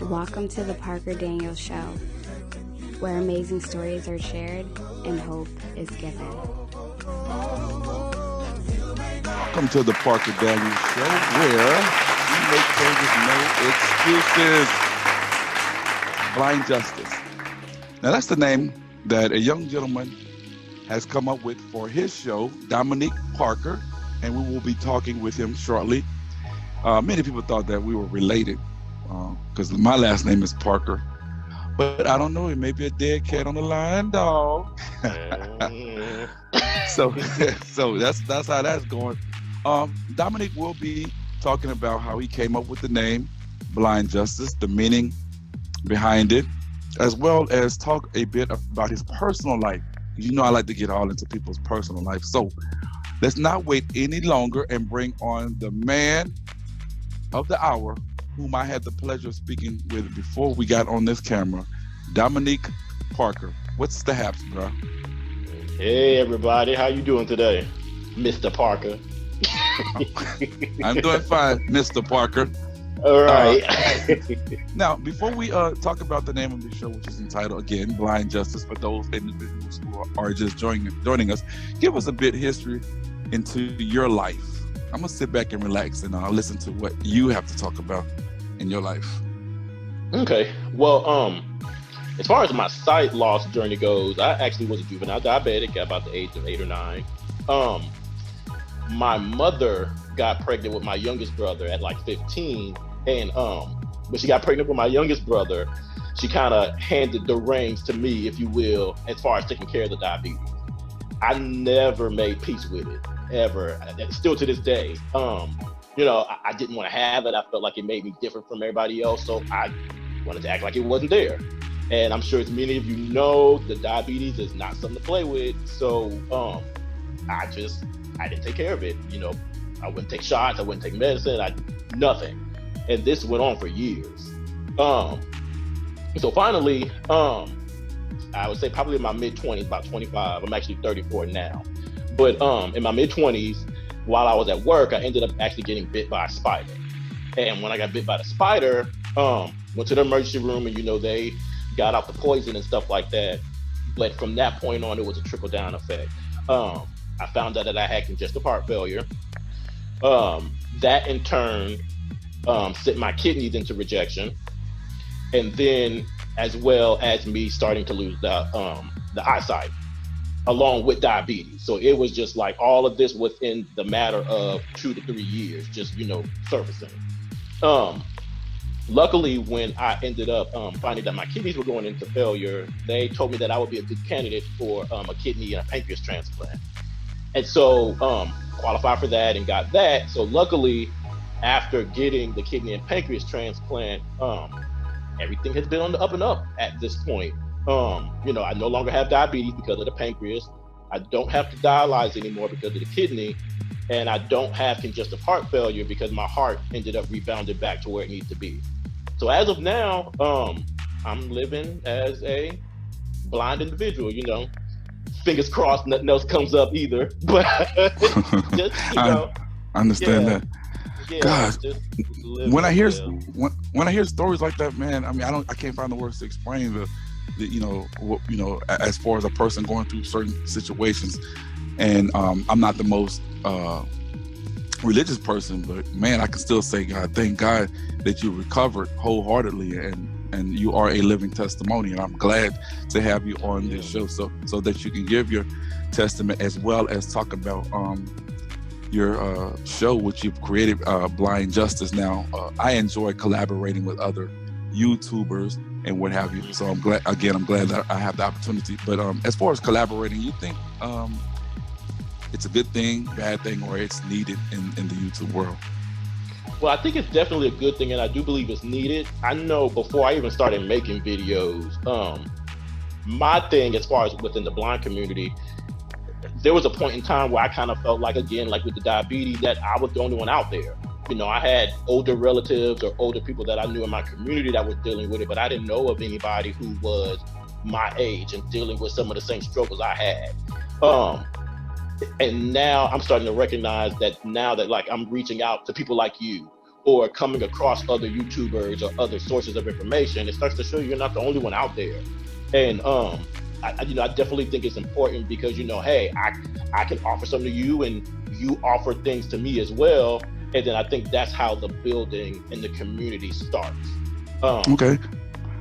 Welcome to the Parker Daniels Show, where amazing stories are shared and hope is given. Welcome to the Parker Daniels Show, where we make changes, no excuses. Blind Justice. Now that's the name that a young gentleman has come up with for his show, Dominic Parker, and we will be talking with him shortly. Many people thought that we were related because my last name is Parker, but I don't know. It may be a dead cat on the line, dog. so that's how that's going. Dominic will be talking about how he came up with the name Blind Justice, the meaning behind it, as well as talk a bit about his personal life. You know I like to get all into people's personal life. So let's not wait any longer and bring on the man of the hour, whom I had the pleasure of speaking with before we got on this camera, Dominic Parker. What's the haps, bro? Hey everybody, how you doing today, Mr. Parker? I'm doing fine, Mr. Parker. All right. Now, before we talk about the name of the show, which is entitled, again, Blind Justice, for those individuals who are just joining us, give us a bit history into your life. I'm going to sit back and relax and listen to what you have to talk about in your life. Okay. Well, as far as my sight loss journey goes, I actually was a juvenile diabetic at about the age of 8 or 9. My mother got pregnant with my youngest brother at like 15. And when she got pregnant with my youngest brother, she kind of handed the reins to me, if you will, as far as taking care of the diabetes. I never made peace with it, ever. Still to this day. I didn't want to have it. I felt like it made me different from everybody else. So I wanted to act like it wasn't there. And I'm sure as many of you know, the diabetes is not something to play with. So I didn't take care of it. I wouldn't take shots. I wouldn't take medicine. Nothing. And this went on for years. So finally, I would say probably in my mid-20s, about 25. I'm actually 34 now. But in my mid-20s, while I was at work, I ended up actually getting bit by a spider. And when I got bit by the spider, went to the emergency room and, they got out the poison and stuff like that. But from that point on, it was a trickle-down effect. I found out that I had congestive heart failure. That in turn sent my kidneys into rejection, and then as well as me starting to lose the eyesight, along with diabetes. So it was just like all of this within the matter of 2 to 3 years, just surfacing. Luckily, when I ended up finding that my kidneys were going into failure, they told me that I would be a good candidate for a kidney and a pancreas transplant. And so qualified for that and got that. So luckily, after getting the kidney and pancreas transplant, everything has been on the up and up at this point. I no longer have diabetes because of the pancreas. I don't have to dialyze anymore because of the kidney. And I don't have congestive heart failure because my heart ended up rebounded back to where it needs to be. So as of now, I'm living as a blind individual, Fingers crossed, nothing else comes up either. But just, I understand that. Yeah, God, when I hear stories like that, man, I can't find the words to explain as far as a person going through certain situations. And I'm not the most religious person, but man, I can still say, God, thank God that you recovered wholeheartedly and you are a living testimony. And I'm glad to have you on this show so that you can give your testament as well as talk about your show, which you've created, Blind Justice. Now, I enjoy collaborating with other YouTubers and what have you. So I'm glad that I have the opportunity. But as far as collaborating, you think it's a good thing, bad thing, or it's needed in the YouTube world? Well, I think it's definitely a good thing, and I do believe it's needed. I know before I even started making videos, my thing as far as within the blind community, there was a point in time where I kind of felt like, again, like with the diabetes, that I was the only one out there. I had older relatives or older people that I knew in my community that were dealing with it, but I didn't know of anybody who was my age and dealing with some of the same struggles I had. And now I'm starting to recognize that now that like I'm reaching out to people like you or coming across other YouTubers or other sources of information, it starts to show you're not the only one out there. And I definitely think it's important because, hey, I can offer something to you and you offer things to me as well. And then I think that's how the building and the community starts. Okay.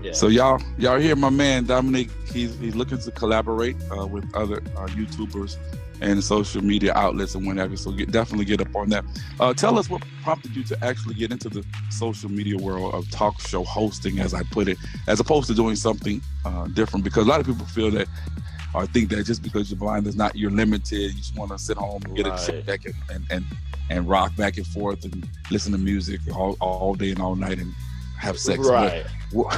Yeah. So y'all hear my man Dominic. He's looking to collaborate with other YouTubers and social media outlets and whatever. So definitely get up on that. Tell us what prompted you to actually get into the social media world of talk show hosting, as I put it, as opposed to doing something different. Because a lot of people feel that or think that just because you're blind is not, you're limited. You just want to sit home and get a check and rock back and forth and listen to music all day and all night and have sex. Right. What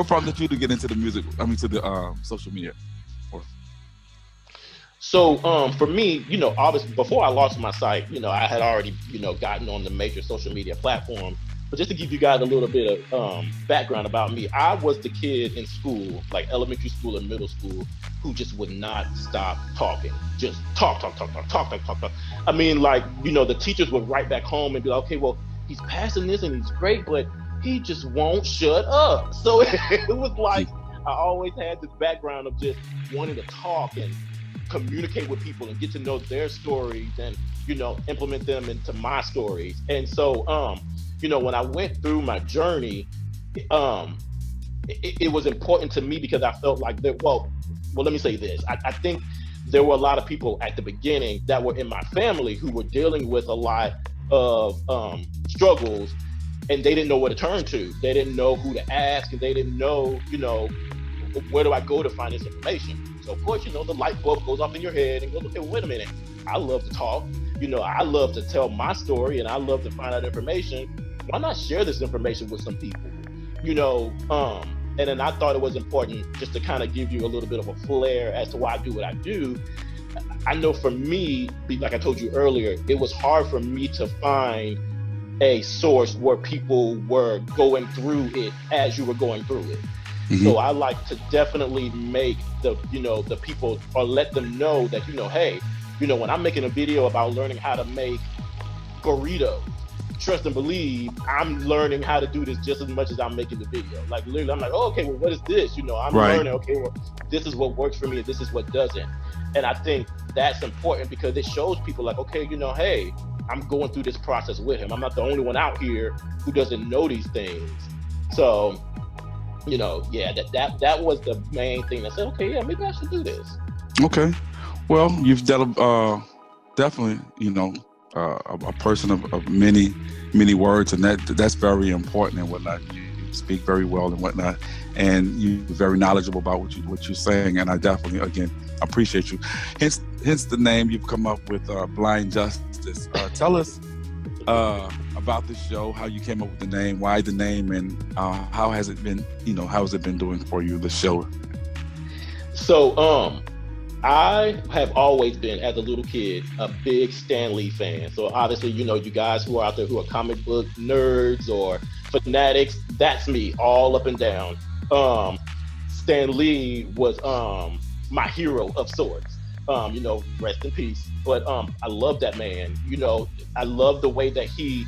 prompted you to get into the music? I mean, to the social media. So for me, obviously before I launched my site, I had already, gotten on the major social media platforms. But just to give you guys a little bit of background about me, I was the kid in school, like elementary school and middle school, who just would not stop talking. Just talk. I mean, like, the teachers would write back home and be like, okay, well, he's passing this and he's great, but he just won't shut up. So it was like, I always had this background of just wanting to talk and communicate with people and get to know their stories and, implement them into my stories. And so, when I went through my journey, it was important to me because I felt like that, well, let me say this. I think there were a lot of people at the beginning that were in my family who were dealing with a lot of struggles, and they didn't know where to turn to. They didn't know who to ask, and they didn't know, where do I go to find this information? So of course, the light bulb goes off in your head and goes, okay, well, wait a minute. I love to talk. I love to tell my story and I love to find out information. Why not share this information with some people? And then I thought it was important just to kind of give you a little bit of a flair as to why I do what I do. I know for me, like I told you earlier, it was hard for me to find a source where people were going through it as you were going through it. Mm-hmm. So I like to definitely make the people, or let them know that, hey, when I'm making a video about learning how to make burritos, trust and believe, I'm learning how to do this just as much as I'm making the video. Like literally, I'm like, oh, okay, well, what is this? I'm learning, okay, well, this is what works for me and this is what doesn't. And I think that's important because it shows people like, okay, hey, I'm going through this process with him. I'm not the only one out here who doesn't know these things. So, that was the main thing that said, okay, yeah, maybe I should do this. Okay. Well, you've definitely, a person of many words, and that's very important and whatnot. You speak very well and whatnot, and you're very knowledgeable about what you're saying, and I definitely, again, appreciate you. Hence the name you've come up with, Blind Justice. Tell us about the show, how you came up with the name, why the name, and how has it been doing for you, the show? So I have always been, as a little kid, a big Stan Lee fan. So obviously, you guys who are out there who are comic book nerds or fanatics, that's me all up and down. Stan Lee was my hero of sorts. Rest in peace. But I love that man. I love the way that he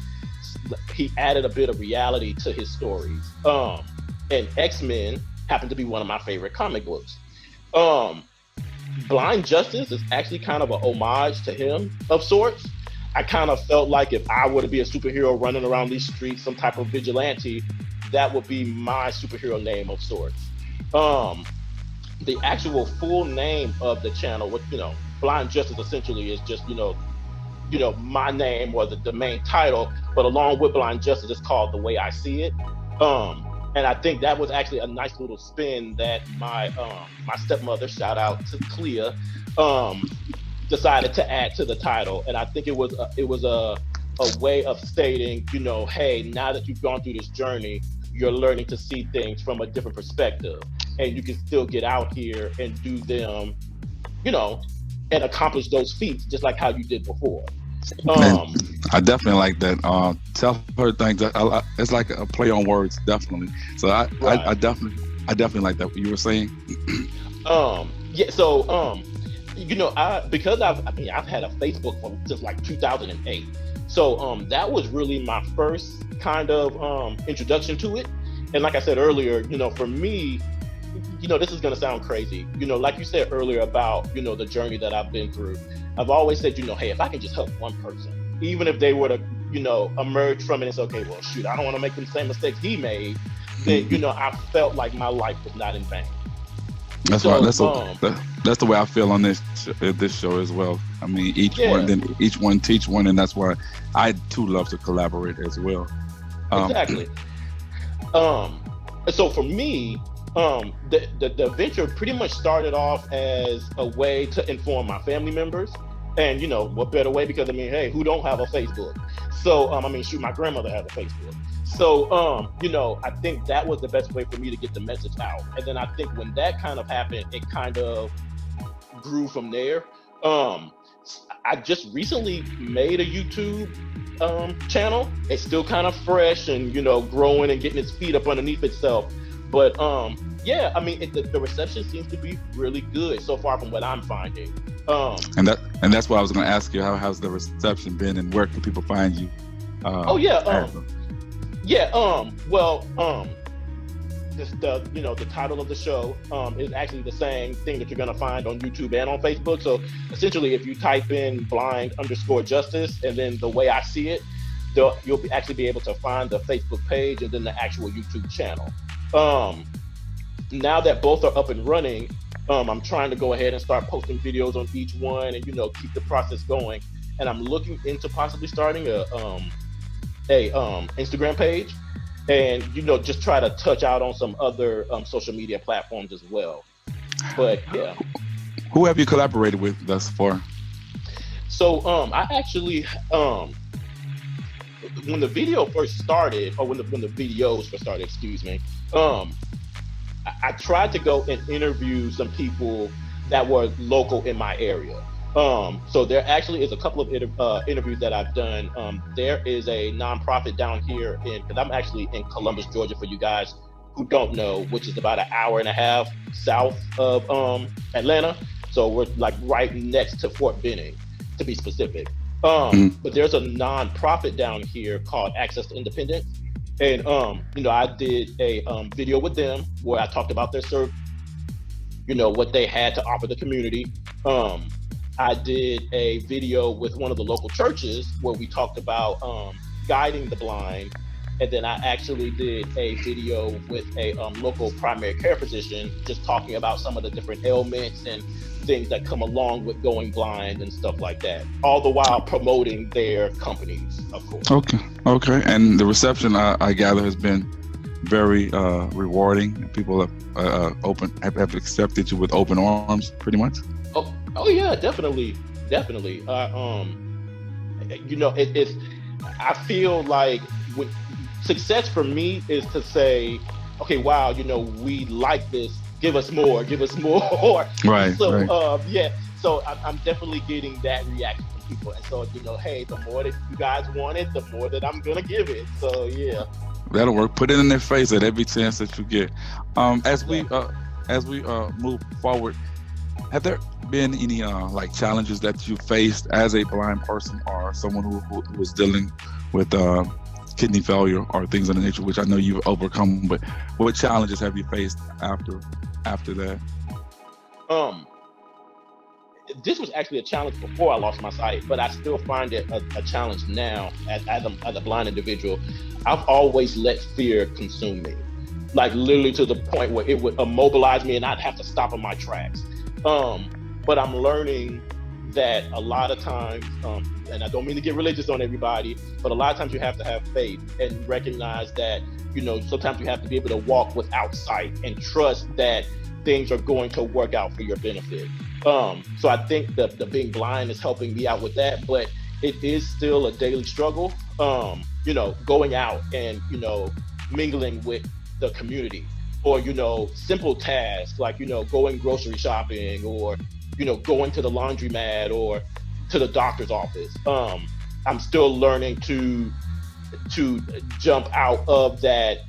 added a bit of reality to his stories. And X-Men happened to be one of my favorite comic books. Blind Justice is actually kind of a homage to him of sorts. I kind of felt like if I were to be a superhero running around these streets, some type of vigilante, that would be my superhero name of sorts. The actual full name of the channel, Blind Justice essentially is just, my name or the main title, but along with Blind Justice, it's called The Way I See It. And I think that was actually a nice little spin that my stepmother, shout out to Clea, decided to add to the title. And I think it was a way of stating, hey, now that you've gone through this journey, you're learning to see things from a different perspective, and you can still get out here and do them, and accomplish those feats just like how you did before. I definitely like that. Tell her things. It's like a play on words, definitely. So I definitely like that. What you were saying. Yeah. So because I've had a Facebook since like 2008. So that was really my first kind of introduction to it. And like I said earlier, for me, this is going to sound crazy. Like you said earlier about, the journey that I've been through. I've always said, hey, if I can just help one person, even if they were to, emerge from it and say, okay, well, shoot, I don't want to make the same mistakes he made, then, I felt like my life was not in vain. That's right. That's the way I feel on this show as well. I mean, each one teach one, and that's why I too love to collaborate as well. Exactly. So for me, the venture pretty much started off as a way to inform my family members, and what better way? Because hey, who don't have a Facebook? So my grandmother had a Facebook. So, I think that was the best way for me to get the message out. And then I think when that kind of happened, it kind of grew from there. I just recently made a YouTube channel. It's still kind of fresh and, growing and getting its feet up underneath itself. But the reception seems to be really good so far from what I'm finding. And that's why I was going to ask you, how's the reception been and where can people find you? The title of the show is actually the same thing that you're going to find on YouTube and on Facebook. So essentially, if you type in blind_justice and then the way I see it, you'll actually be able to find the Facebook page and then the actual YouTube channel. Now that both are up and running, I'm trying to go ahead and start posting videos on each one and, keep the process going. And I'm looking into possibly starting a Instagram page and just try to touch out on some other social media platforms as well. But yeah, who have you collaborated with thus far? So I actually when the video first started, or when the videos first started, excuse me, I tried to go and interview some people that were local in my area. So there actually is a couple of interviews that I've done. There is a nonprofit down here because I'm actually in Columbus, Georgia, for you guys who don't know, which is about an hour and a half south of Atlanta. So we're like right next to Fort Benning, to be specific. But there's a nonprofit down here called Access to Independence. And, I did a video with them where I talked about their service, what they had to offer the community. I did a video with one of the local churches where we talked about guiding the blind. And then I actually did a video with a local primary care physician, just talking about some of the different ailments and things that come along with going blind and stuff like that, all the while promoting their companies, of course. Okay. And the reception, I gather, has been very rewarding. People have accepted you with open arms, pretty much. Oh yeah, definitely. It's. I feel like success for me is to say, okay, wow, we like this. Give us more. Right. So, right. So I'm definitely getting that reaction from people. And so, hey, the more that you guys want it, the more that I'm going to give it. So, yeah. That'll work. Put it in their face at every chance that you get. As we move forward, have there been any challenges that you faced as a blind person or someone who was dealing with kidney failure or things of the nature, which I know you've overcome, but what challenges have you faced after that? This was actually a challenge before I lost my sight, but I still find it a challenge now as a blind individual. I've always let fear consume me, like literally to the point where it would immobilize me and I'd have to stop in my tracks. But I'm learning that a lot of times, and I don't mean to get religious on everybody, but a lot of times you have to have faith and recognize that, sometimes you have to be able to walk without sight and trust that things are going to work out for your benefit. So I think the being blind is helping me out with that, but it is still a daily struggle, going out and, mingling with the community, or, simple tasks like, going grocery shopping, or, going to the laundromat or to the doctor's office. I'm still learning to jump out of that,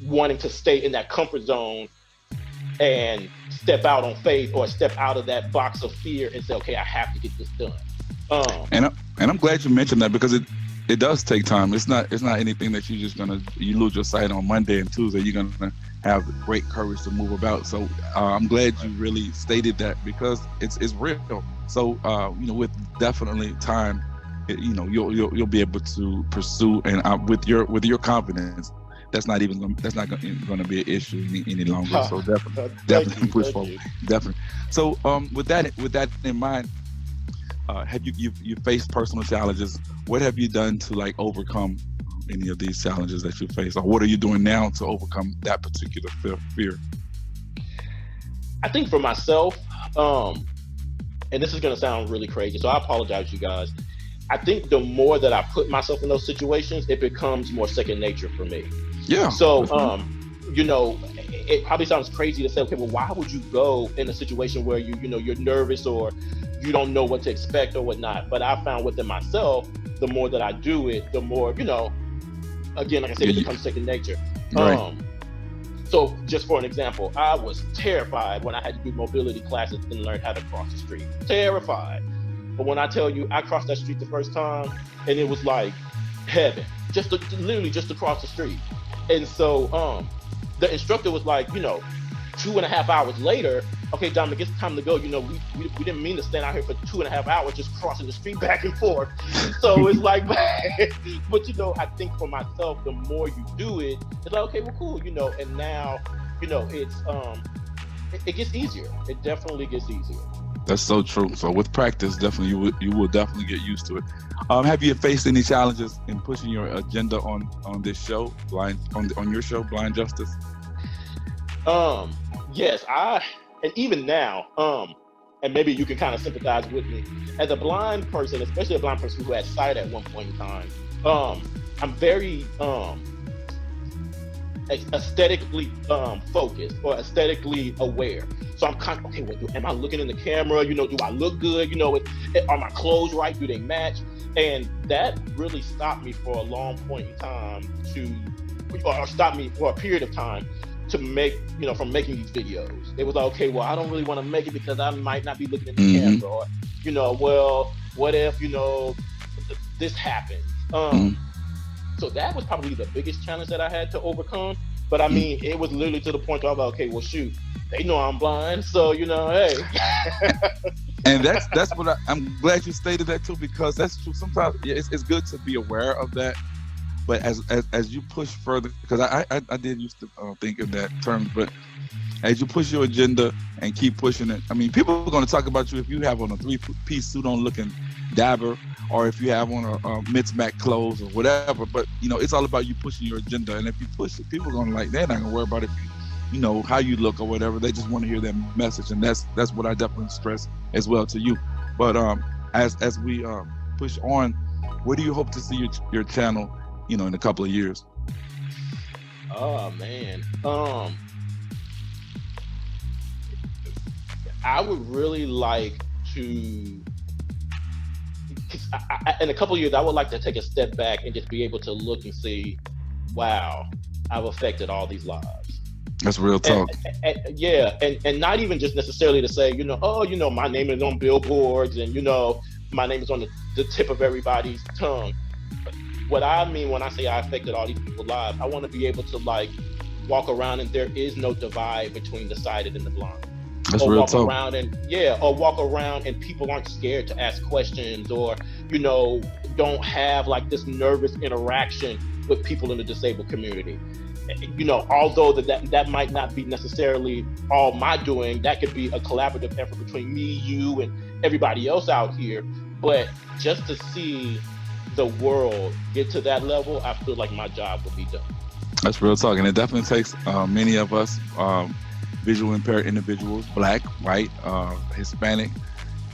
wanting to stay in that comfort zone and step out on faith, or step out of that box of fear and say, okay, I have to get this done. And I'm glad you mentioned that, because It does take time. It's not anything that you're just you lose your sight on Monday and Tuesday. You're gonna have great courage to move about. So I'm glad you really stated that, because it's real. So with definitely time, you'll be able to pursue, and with your confidence, that's not going to be an issue any longer. So definitely push forward. Definitely. So with that in mind, have you faced personal challenges? What have you done to like overcome any of these challenges that you face, or what are you doing now to overcome that particular fear? I think for myself, and this is going to sound really crazy, so I apologize, you guys. I think the more that I put myself in those situations, it becomes more second nature for me. Yeah. So, it probably sounds crazy to say, okay, well, why would you go in a situation where you're nervous or you don't know what to expect or whatnot? But I found within myself, the more that I do it, the more, again, like I said, it becomes second nature. Right. So just for an example, I was terrified when I had to do mobility classes and learn how to cross the street. Terrified. But when I tell you, I crossed that street the first time and it was like heaven, literally just to cross the street. And so the instructor was like, 2.5 hours later, okay, Dominic, it's time to go. We didn't mean to stand out here for 2.5 hours just crossing the street back and forth. So it's like, but I think for myself, the more you do it, it's like, okay, well, cool, and now, it's it gets easier. It definitely gets easier. That's so true. So with practice, definitely you will definitely get used to it. Have you faced any challenges in pushing your agenda on this show, on your show, Blind Justice? Yes, and even now, and maybe you can kind of sympathize with me as a blind person, especially a blind person who had sight at one point in time. I'm very aesthetically focused or aesthetically aware. So I'm kind of, okay, am I looking in the camera? Do I look good? Are my clothes right? Do they match? And that really stopped me for a long point in time or stopped me for a period of time to from making these videos. It was like, okay, well, I don't really want to make it because I might not be looking in the camera, or, well, what if, this happens? So that was probably the biggest challenge that I had to overcome. But I mean, it was literally to the point where I was like, okay, well, shoot, they know I'm blind, so hey. And that's what I'm glad you stated that too, because that's true. Sometimes it's good to be aware of that, but as you push further, because I did used to think in that terms, but as you push your agenda and keep pushing it, I mean, people are going to talk about you if you have on a 3-piece suit on looking dapper, or if you have on a mismatched clothes or whatever. But it's all about you pushing your agenda, and if you push it, people are going to they're not going to worry about it. How you look or whatever. They just want to hear that message, and that's what I definitely stress as well to you. But as we push on, where do you hope to see your channel in a couple of years? Oh man, I would really like to, in a couple of years, I would like to take a step back and just be able to look and see, wow, I've affected all these lives. That's real talk. And not even just necessarily to say, my name is on billboards and, my name is on the tip of everybody's tongue. What I mean when I say I affected all these people's lives, I want to be able to walk around and there is no divide between the sighted and the blind. That's or real walk talk. around and people aren't scared to ask questions, or don't have this nervous interaction with people in the disabled community. Although that might not be necessarily all my doing, that could be a collaborative effort between me, you, and everybody else out here. But just to see the world get to that level, I feel like my job would be done. That's real talk, and it definitely takes many of us visual impaired individuals, Black, white, Hispanic,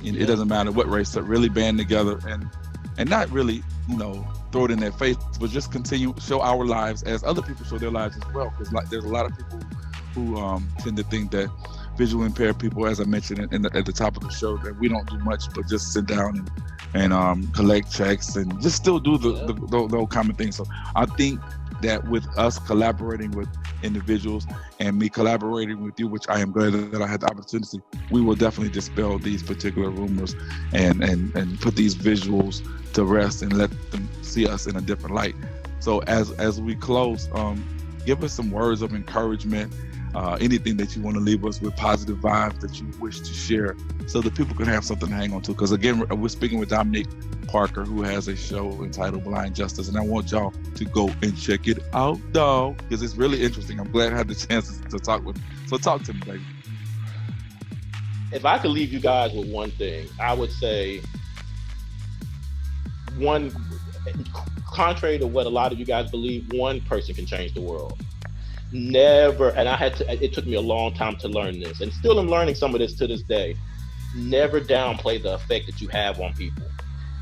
it doesn't matter what race, to really band together and not really, throw it in their face, but just continue show our lives as other people show their lives as well. Because there's a lot of people who tend to think that visually impaired people, as I mentioned at the top of the show, that we don't do much but just sit down and collect checks and just still do the common thing. So I think that with us collaborating with individuals and me collaborating with you, which I am glad that I had the opportunity, we will definitely dispel these particular rumors and put these visuals to rest and let them see us in a different light. So as we close, give us some words of encouragement, anything that you want to leave us with, positive vibes that you wish to share so that people can have something to hang on to. Because again, we're speaking with Dominic Parker, who has a show entitled Blind Justice, and I want y'all to go and check it out, dog, because it's really interesting. I'm glad I had the chance to talk with him. So talk to me, baby. If I could leave you guys with one thing, I would say contrary to what a lot of you guys believe, one person can change the world. Never, and it took me a long time to learn this, and still I'm learning some of this to this day. Never downplay the effect that you have on people.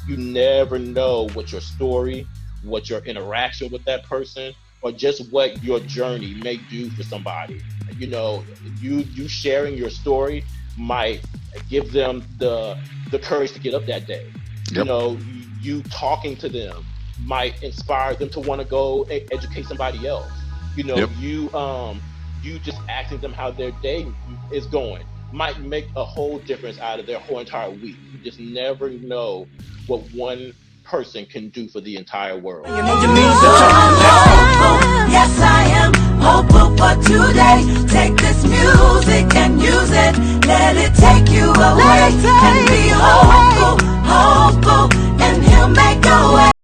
You never know what your story, what your interaction with that person, or just what your journey may do for somebody. You know, you sharing your story might give them the courage to get up that day. Yep. You know, you talking to them might inspire them to want to go educate somebody else. You know, yep. You just asking them how their day is going might make a whole difference out of their whole entire week. You just never know what one person can do for the entire world. Yes, I am hopeful for today. Take this music and use it. Let it take you away and be whole.